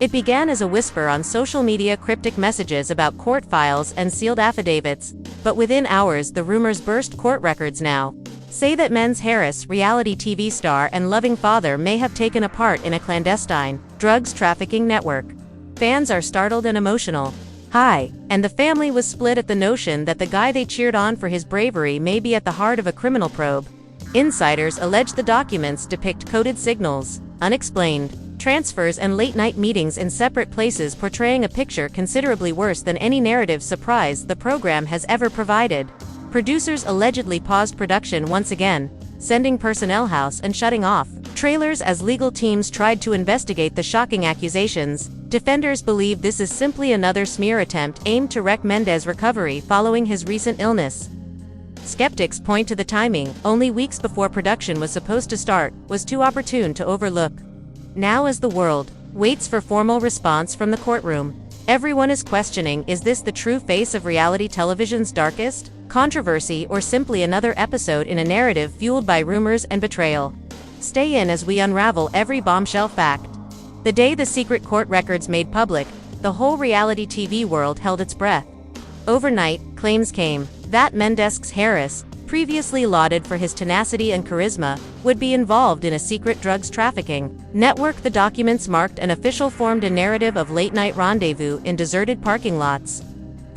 It began as a whisper on social media, cryptic messages about court files and sealed affidavits, but within hours the rumors burst. Court records now say that Mendeecees, reality TV star and loving father, may have taken a part in a clandestine drugs trafficking network. Fans are startled and emotional. And the family was split at the notion that the guy they cheered on for his bravery may be at the heart of a criminal probe. Insiders allege the documents depict coded signals, unexplained transfers and late-night meetings in separate places, portraying a picture considerably worse than any narrative surprise the program has ever provided. Producers allegedly paused production once again, sending personnel house and shutting off trailers as legal teams tried to investigate the shocking accusations. Defenders believe this is simply another smear attempt aimed to wreck Mendes' recovery following his recent illness. Skeptics point to the timing, only weeks before production was supposed to start, was too opportune to overlook. Now, as the world waits for formal response from the courtroom, everyone is questioning, is this the true face of reality television's darkest controversy, or simply another episode in a narrative fueled by rumors and betrayal? Stay in as we unravel every bombshell fact. The day the secret court records made public, the whole reality TV world held its breath. Overnight, claims came that Mendeecees, previously lauded for his tenacity and charisma, would be involved in a secret drugs trafficking network. The documents marked an official, formed a narrative of late-night rendezvous in deserted parking lots,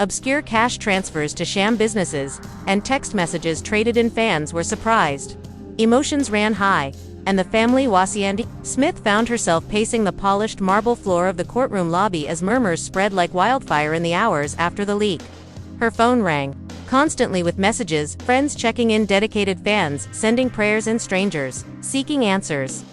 obscure cash transfers to sham businesses, and text messages traded in. Fans were surprised. Emotions ran high, and the family was Yandy. Smith found herself pacing the polished marble floor of the courtroom lobby as murmurs spread like wildfire in the hours after the leak. Her phone rang constantly with messages, friends checking in, dedicated fans sending prayers, and strangers seeking answers.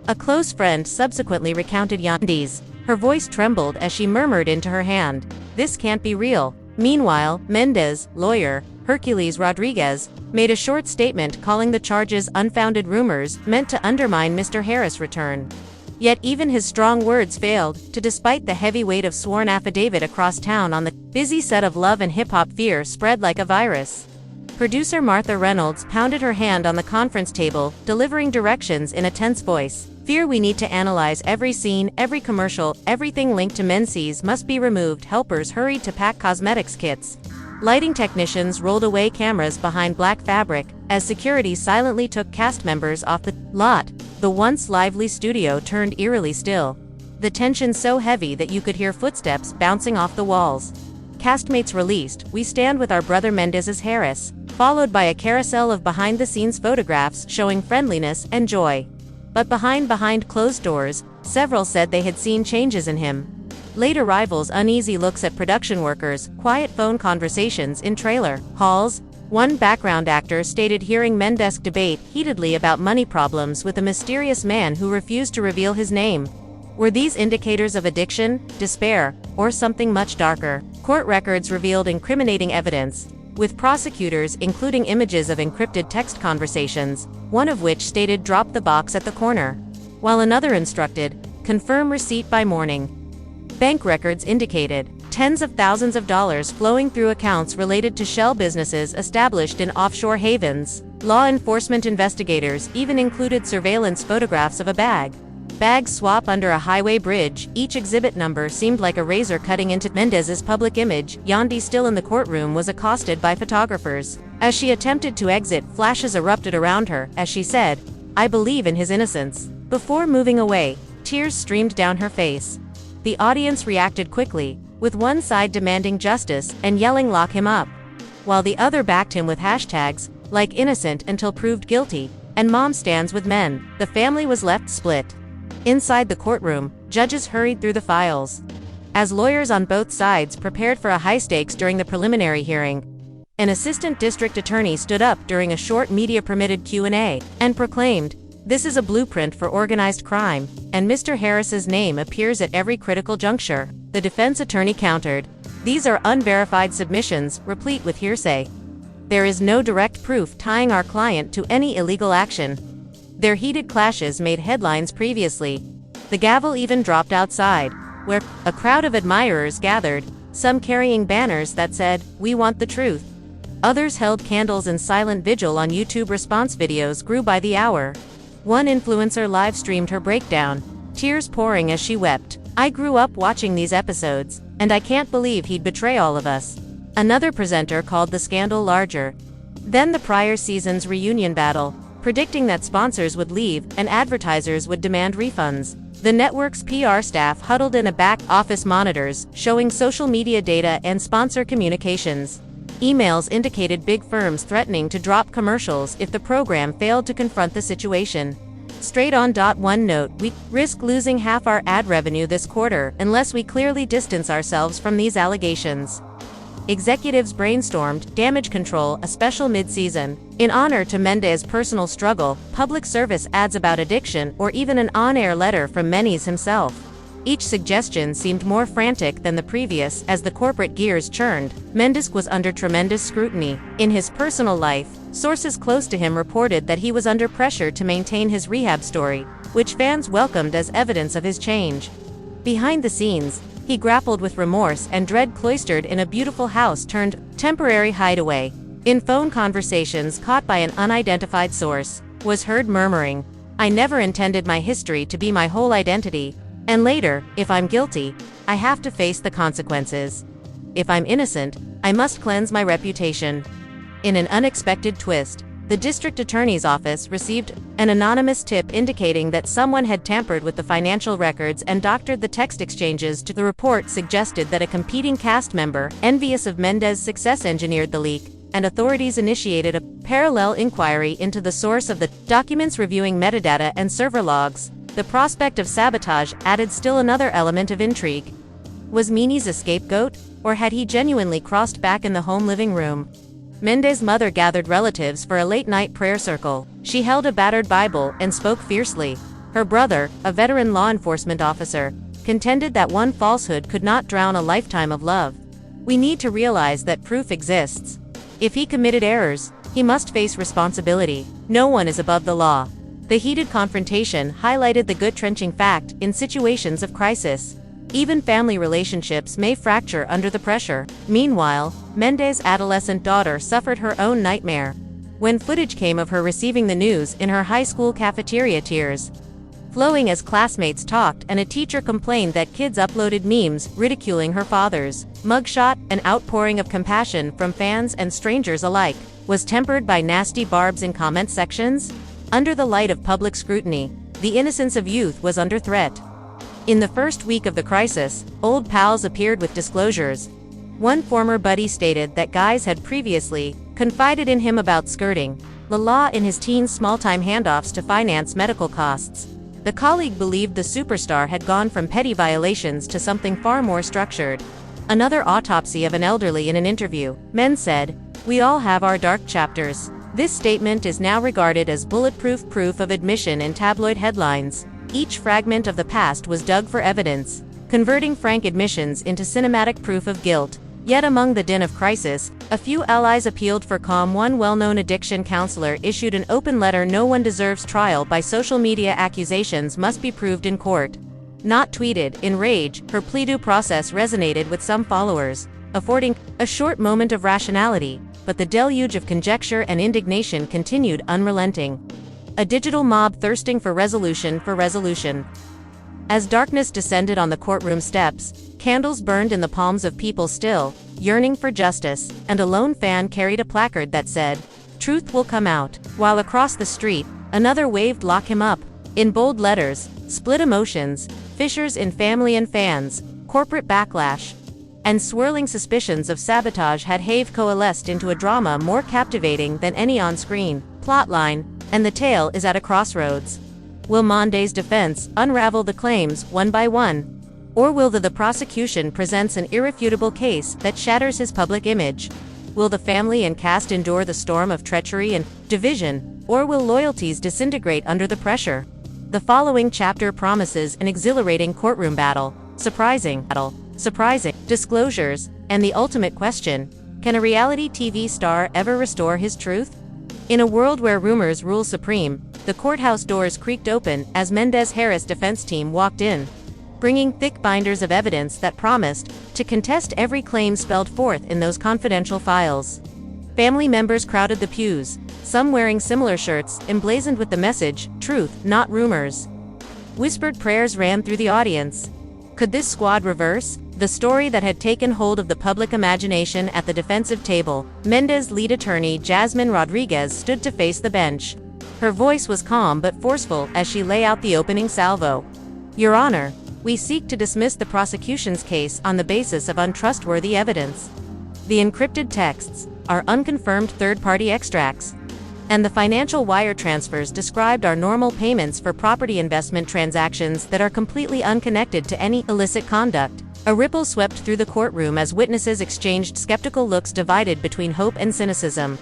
A close friend subsequently recounted Yandy's. Her voice trembled as she murmured into her hand, "This can't be real." Meanwhile, Mendes' lawyer, Hercules Rodriguez, made a short statement calling the charges unfounded rumors meant to undermine Mr. Harris' return. Yet even his strong words failed to, despite the heavy weight of sworn affidavit across town on the busy set of Love and Hip Hop. Fear spread like a virus. Producer Martha Reynolds pounded her hand on the conference table, delivering directions in a tense voice. "Fear, we need to analyze every scene, every commercial, everything linked to Mendeecees must be removed." Helpers hurried to pack cosmetics kits. Lighting technicians rolled away cameras behind black fabric, as security silently took cast members off the lot. The once lively studio turned eerily still, the tension so heavy that you could hear footsteps bouncing off the walls. Castmates released, "We stand with our brother Mendeecees," followed by a carousel of behind-the-scenes photographs showing friendliness and joy. But behind closed doors, several said they had seen changes in him. Late arrivals, uneasy looks at production workers, quiet phone conversations in trailer halls. One background actor stated hearing Mendes debate heatedly about money problems with a mysterious man who refused to reveal his name. Were these indicators of addiction, despair, or something much darker? Court records revealed incriminating evidence, with prosecutors including images of encrypted text conversations, one of which stated "drop the box at the corner," while another instructed, "confirm receipt by morning." Bank records indicated tens of thousands of dollars flowing through accounts related to shell businesses established in offshore havens. Law enforcement investigators even included surveillance photographs of a bag swap under a highway bridge. Each exhibit number seemed like a razor cutting into Mendes' public image. Yandy, still in the courtroom, was accosted by photographers. As she attempted to exit, flashes erupted around her as she said, "I believe in his innocence." Before moving away, tears streamed down her face. The audience reacted quickly, with one side demanding justice and yelling "lock him up," while the other backed him with hashtags like "innocent until proved guilty" and "mom stands with men." The family was left split. Inside the courtroom, judges hurried through the files, as lawyers on both sides prepared for a high stakes during the preliminary hearing. An assistant district attorney stood up during a short media-permitted Q&A and proclaimed, "This is a blueprint for organized crime, and Mr. Harris's name appears at every critical juncture." The defense attorney countered, "These are unverified submissions, replete with hearsay. There is no direct proof tying our client to any illegal action." Their heated clashes made headlines previously. The gavel even dropped outside, where a crowd of admirers gathered, some carrying banners that said, "We want the truth." Others held candles in silent vigil on YouTube. Response videos grew by the hour. One influencer live-streamed her breakdown, tears pouring as she wept. I grew up watching these episodes, and I can't believe he'd betray all of us. Another presenter called the scandal larger than the prior season's reunion battle, predicting that sponsors would leave and advertisers would demand refunds. The network's PR staff huddled in a back office monitors, showing social media data and sponsor communications. Emails indicated big firms threatening to drop commercials if the program failed to confront the situation. Straight on. One note, we risk losing half our ad revenue this quarter unless we clearly distance ourselves from these allegations. Executives brainstormed damage control, a special mid-season. In honor to Mendes' personal struggle, public service ads about addiction, or even an on-air letter from Mendes himself. Each suggestion seemed more frantic than the previous as the corporate gears churned. Mendes was under tremendous scrutiny. In his personal life, sources close to him reported that he was under pressure to maintain his rehab story, which fans welcomed as evidence of his change. Behind the scenes, he grappled with remorse and dread, cloistered in a beautiful house turned temporary hideaway. In phone conversations caught by an unidentified source, was heard murmuring, "I never intended my history to be my whole identity. And later, if I'm guilty, I have to face the consequences. If I'm innocent, I must cleanse my reputation." In an unexpected twist, the district attorney's office received an anonymous tip indicating that someone had tampered with the financial records and doctored the text exchanges. The report suggested that a competing cast member, envious of Mendes' success, engineered the leak, and authorities initiated a parallel inquiry into the source of the documents, reviewing metadata and server logs. The prospect of sabotage added still another element of intrigue. Was Mendes a scapegoat, or had he genuinely crossed back in the home living room? Mendes' mother gathered relatives for a late-night prayer circle. She held a battered Bible and spoke fiercely. Her brother, a veteran law enforcement officer, contended that one falsehood could not drown a lifetime of love. "We need to realize that proof exists. If he committed errors, he must face responsibility. No one is above the law." The heated confrontation highlighted the gut-wrenching fact in situations of crisis. Even family relationships may fracture under the pressure. Meanwhile, Mendes' adolescent daughter suffered her own nightmare. When footage came of her receiving the news in her high school cafeteria, tears flowing as classmates talked and a teacher complained that kids uploaded memes ridiculing her father's mugshot, an outpouring of compassion from fans and strangers alike, was tempered by nasty barbs in comment sections. Under the light of public scrutiny, the innocence of youth was under threat. In the first week of the crisis, old pals appeared with disclosures. One former buddy stated that guys had previously confided in him about skirting the law in his teens' small-time handoffs to finance medical costs. The colleague believed the superstar had gone from petty violations to something far more structured. Another autopsy of an elderly. In an interview, Mendes said, "We all have our dark chapters." This statement is now regarded as bulletproof proof of admission in tabloid headlines. Each fragment of the past was dug for evidence, converting frank admissions into cinematic proof of guilt. Yet among the din of crisis, a few allies appealed for calm. One well-known addiction counselor issued an open letter: "No one deserves trial by social media. Accusations must be proved in court." Not tweeted. In rage, her plea due process resonated with some followers, affording a short moment of rationality, but the deluge of conjecture and indignation continued unrelenting. A digital mob thirsting for resolution. As darkness descended on the courtroom steps, candles burned in the palms of people still yearning for justice, and a lone fan carried a placard that said, "Truth will come out," while across the street, another waved, "Lock him up." In bold letters, split emotions, fissures in family and fans, corporate backlash, and swirling suspicions of sabotage have coalesced into a drama more captivating than any on-screen plotline, and the tale is at a crossroads. Will Mendes' defense unravel the claims one by one? Or will the prosecution presents an irrefutable case that shatters his public image? Will the family and cast endure the storm of treachery and division, or will loyalties disintegrate under the pressure? The following chapter promises an exhilarating courtroom battle, surprising disclosures, and the ultimate question: can a reality TV star ever restore his truth? In a world where rumors rule supreme, the courthouse doors creaked open as Mendes' defense team walked in, bringing thick binders of evidence that promised to contest every claim spelled forth in those confidential files. Family members crowded the pews, some wearing similar shirts emblazoned with the message, "Truth, not rumors." Whispered prayers ran through the audience, Could this squad reverse the story that had taken hold of the public imagination? At the defensive table, Mendes' lead attorney Jasmine Rodriguez stood to face the bench. Her voice was calm but forceful as she lay out the opening salvo. "Your Honor, we seek to dismiss the prosecution's case on the basis of untrustworthy evidence. The encrypted texts are unconfirmed third-party extracts, and the financial wire transfers described are normal payments for property investment transactions that are completely unconnected to any illicit conduct." A ripple swept through the courtroom as witnesses exchanged skeptical looks divided between hope and cynicism.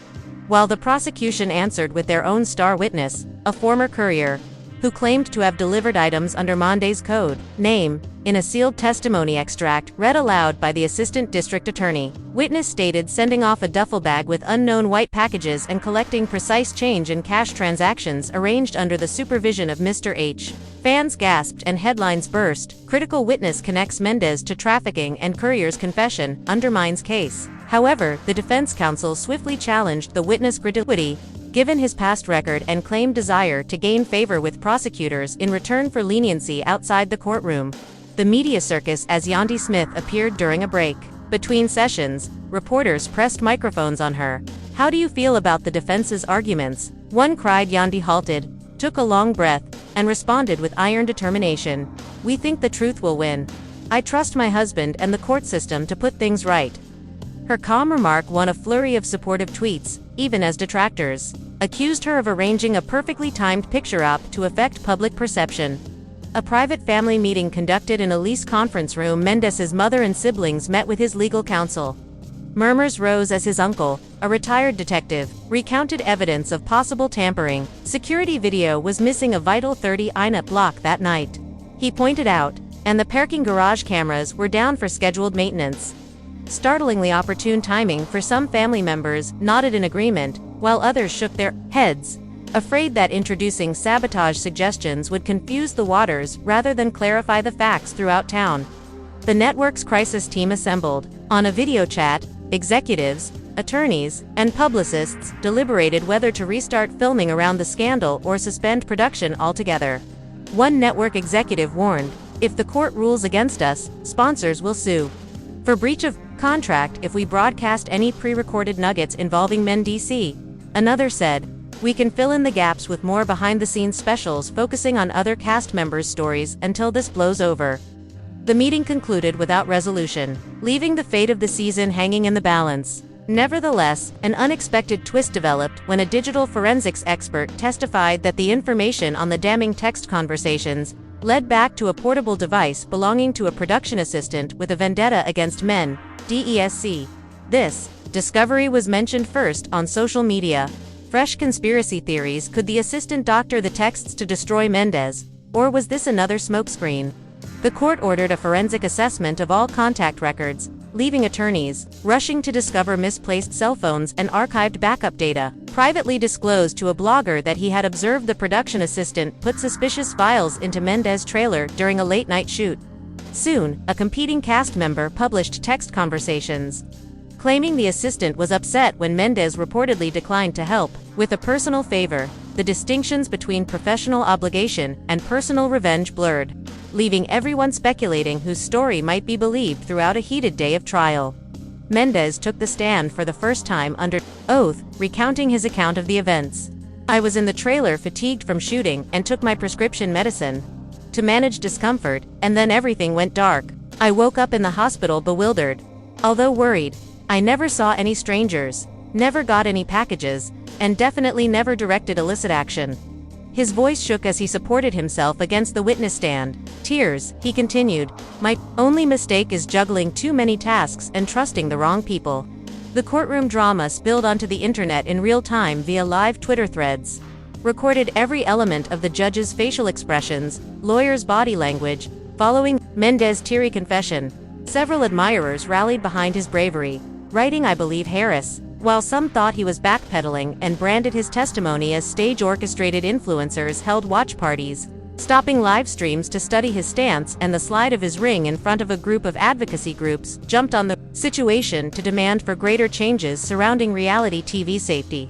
While the prosecution answered with their own star witness, a former courier, who claimed to have delivered items under Mendes' code name, in a sealed testimony extract read aloud by the assistant district attorney. Witness stated sending off a duffel bag with unknown white packages and collecting precise change in cash transactions arranged under the supervision of Mr. H. Fans gasped and headlines burst. Critical witness connects Mendes to trafficking and courier's confession, undermines case. However, the defense counsel swiftly challenged the witness' credibility, given his past record, and claimed desire to gain favor with prosecutors in return for leniency outside the courtroom. The media circus as Yandy Smith appeared during a break. Between sessions, reporters pressed microphones on her. "How do you feel about the defense's arguments?" one cried. Yandy halted, took a long breath, and responded with iron determination. "We think the truth will win. I trust my husband and the court system to put things right." Her calm remark won a flurry of supportive tweets, even as detractors accused her of arranging a perfectly timed picture op to affect public perception. A private family meeting conducted in a leased conference room. Mendes' mother and siblings met with his legal counsel. Murmurs rose as his uncle, a retired detective, recounted evidence of possible tampering. Security video was missing a vital 30-inch block that night, he pointed out, and the parking garage cameras were down for scheduled maintenance. Startlingly opportune timing for some family members nodded in agreement, while others shook their heads, afraid that introducing sabotage suggestions would confuse the waters rather than clarify the facts throughout town. The network's crisis team assembled. On a video chat, executives, attorneys, and publicists deliberated whether to restart filming around the scandal or suspend production altogether. One network executive warned, "If the court rules against us, sponsors will sue for breach of contract if we broadcast any pre-recorded nuggets involving Mendeecees." Another said, "We can fill in the gaps with more behind-the-scenes specials focusing on other cast members' stories until this blows over." The meeting concluded without resolution, leaving the fate of the season hanging in the balance. Nevertheless, an unexpected twist developed when a digital forensics expert testified that the information on the damning text conversations led back to a portable device belonging to a production assistant with a vendetta against Mendeecees. This discovery was mentioned first on social media. Fresh conspiracy theories. Could the assistant doctor the texts to destroy Mendes, or was this another smokescreen? The court ordered a forensic assessment of all contact records, leaving attorneys rushing to discover misplaced cell phones and archived backup data. Privately disclosed to a blogger that he had observed the production assistant put suspicious files into Mendes' trailer during a late-night shoot. Soon, a competing cast member published text conversations, claiming the assistant was upset when Mendes reportedly declined to help with a personal favor. The distinctions between professional obligation and personal revenge blurred, leaving everyone speculating whose story might be believed throughout a heated day of trial. Mendes took the stand for the first time under oath, recounting his account of the events. "I was in the trailer fatigued from shooting and took my prescription medicine to manage discomfort, and then everything went dark. I woke up in the hospital bewildered. Although worried, I never saw any strangers, never got any packages, and definitely never directed illicit action." His voice shook as he supported himself against the witness stand. Tears, he continued, "My only mistake is juggling too many tasks and trusting the wrong people." The courtroom drama spilled onto the internet in real time via live Twitter threads. Recorded every element of the judge's facial expressions, lawyer's body language, following Mendes' teary confession. Several admirers rallied behind his bravery, writing "I believe Harris," while some thought he was backpedaling and branded his testimony as stage-orchestrated. Influencers held watch parties, stopping live streams to study his stance, and the slide of his ring in front of a group of advocacy groups jumped on the situation to demand for greater changes surrounding reality TV safety,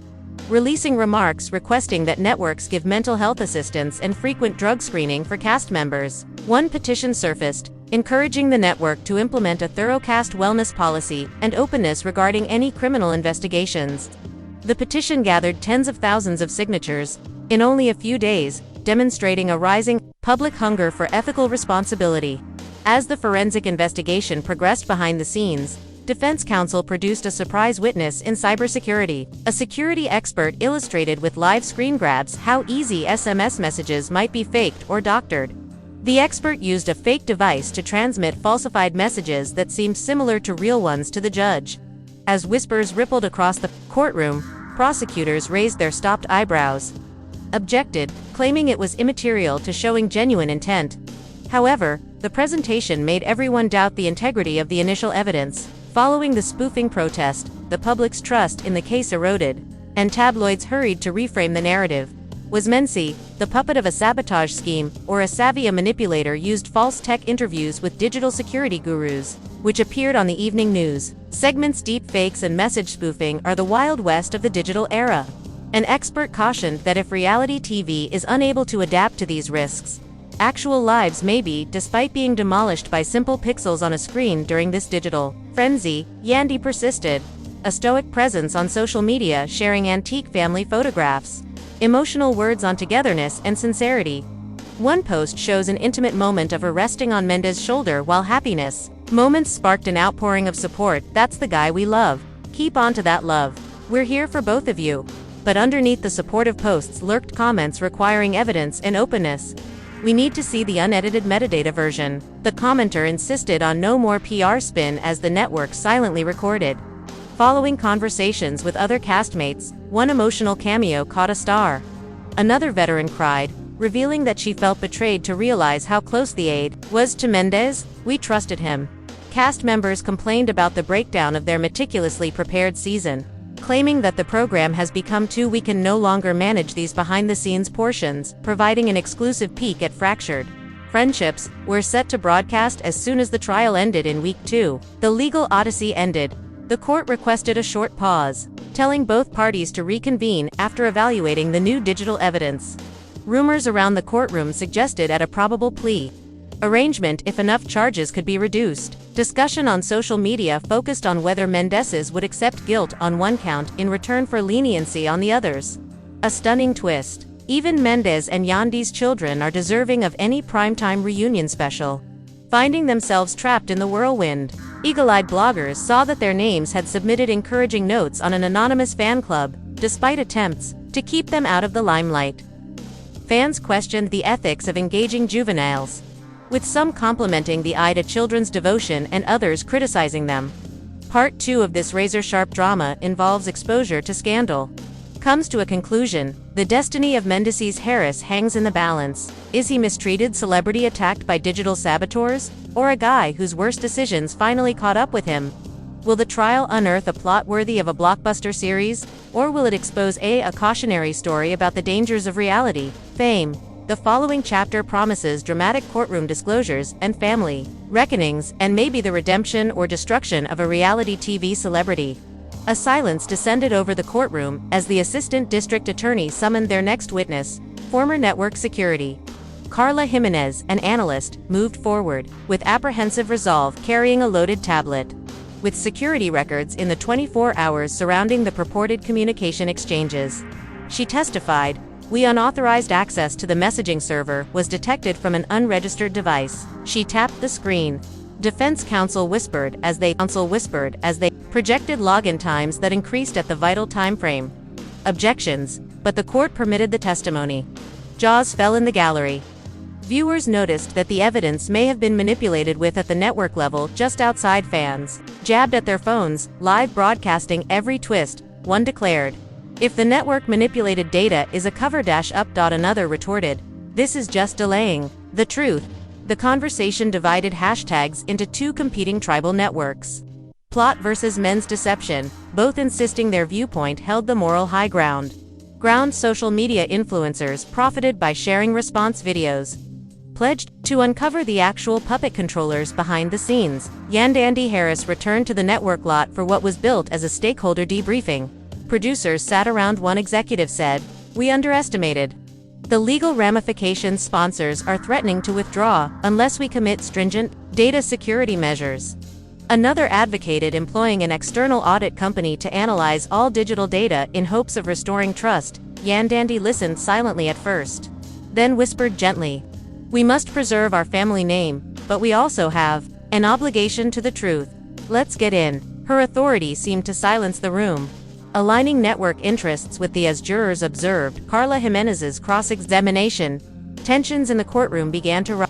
releasing remarks requesting that networks give mental health assistance and frequent drug screening for cast members. One petition surfaced, encouraging the network to implement a thorough cast wellness policy and openness regarding any criminal investigations. The petition gathered tens of thousands of signatures in only a few days, demonstrating a rising public hunger for ethical responsibility. As the forensic investigation progressed behind the scenes, Defense counsel produced a surprise witness in cybersecurity. A security expert illustrated with live screen grabs how easy SMS messages might be faked or doctored. The expert used a fake device to transmit falsified messages that seemed similar to real ones to the judge. As whispers rippled across the courtroom, prosecutors raised their stopped eyebrows, objected, claiming it was immaterial to showing genuine intent. However, the presentation made everyone doubt the integrity of the initial evidence. Following the spoofing protest, the public's trust in the case eroded, and tabloids hurried to reframe the narrative. Was Mendeecees the puppet of a sabotage scheme, or a savvy manipulator used false tech interviews with digital security gurus, which appeared on the evening news? Segments deep fakes and message spoofing are the Wild West of the digital era. An expert cautioned that if reality TV is unable to adapt to these risks, actual lives may be, despite being demolished by simple pixels on a screen during this digital frenzy. Yandy persisted, a stoic presence on social media sharing antique family photographs, emotional words on togetherness and sincerity. One post shows an intimate moment of her resting on Mendes' shoulder while happiness moments sparked an outpouring of support. That's the guy we love. Keep on to that love. We're here for both of you. But underneath the supportive posts lurked comments requiring evidence and openness. We need to see the unedited metadata version. The commenter insisted on no more PR spin as the network silently recorded. Following conversations with other castmates, one emotional cameo caught a star. Another veteran cried, revealing that she felt betrayed to realize how close the aide was to Mendes. We trusted him. Cast members complained about the breakdown of their meticulously prepared season, claiming that the program has become too weak and no longer manage these behind-the-scenes portions, providing an exclusive peek at fractured friendships. Were set to broadcast as soon as the trial ended in week 2. The legal odyssey ended. The court requested a short pause, telling both parties to reconvene after evaluating the new digital evidence. Rumors around the courtroom suggested a probable plea arrangement if enough charges could be reduced. Discussion on social media focused on whether Mendeecees would accept guilt on one count in return for leniency on the others. A stunning twist. Even Mendes and Yandy's children are deserving of any primetime reunion special. Finding themselves trapped in the whirlwind, eagle-eyed bloggers saw that their names had submitted encouraging notes on an anonymous fan club, despite attempts to keep them out of the limelight. Fans questioned the ethics of engaging juveniles, with some complimenting the eye to children's devotion and others criticizing them. Part 2 of this razor-sharp drama involves exposure to scandal. Comes to a conclusion, the destiny of Mendeecees Harris hangs in the balance. Is he mistreated celebrity attacked by digital saboteurs, or a guy whose worst decisions finally caught up with him? Will the trial unearth a plot worthy of a blockbuster series, or will it expose a cautionary story about the dangers of reality fame? The following chapter promises dramatic courtroom disclosures and family reckonings, and maybe the redemption or destruction of a reality TV celebrity. A silence descended over the courtroom as the assistant district attorney summoned their next witness, former network security Carla Jimenez, an analyst, moved forward, with apprehensive resolve, carrying a loaded tablet with security records in the 24 hours surrounding the purported communication exchanges. She testified, "We unauthorized access to the messaging server was detected from an unregistered device." She tapped the screen. Defense counsel whispered as they projected login times that increased at the vital time frame. Objections, but the court permitted the testimony. Jaws fell in the gallery. Viewers noticed that the evidence may have been manipulated with at the network level just outside. Fans jabbed at their phones, live broadcasting every twist. One declared, "If the network manipulated data is a cover-up." Another retorted, "This is just delaying the truth." The conversation divided hashtags into two competing tribal networks. Plot versus men's deception, both insisting their viewpoint held the moral high ground. Social media influencers profited by sharing response videos, pledged to uncover the actual puppet controllers behind the scenes. Yandy Harris returned to the network lot for what was built as a stakeholder debriefing. Producers sat around. One executive said, "We underestimated The legal ramifications sponsors are threatening to withdraw unless we commit stringent data security measures. Another advocated employing an external audit company to analyze all digital data in hopes of restoring trust. Yandy listened silently at first, then whispered gently, "We must preserve our family name, but we also have an obligation to the truth. Let's get in." Her authority seemed to silence the room, aligning network interests with the as jurors observed Carla Jimenez's cross-examination. Tensions in the courtroom began to rise.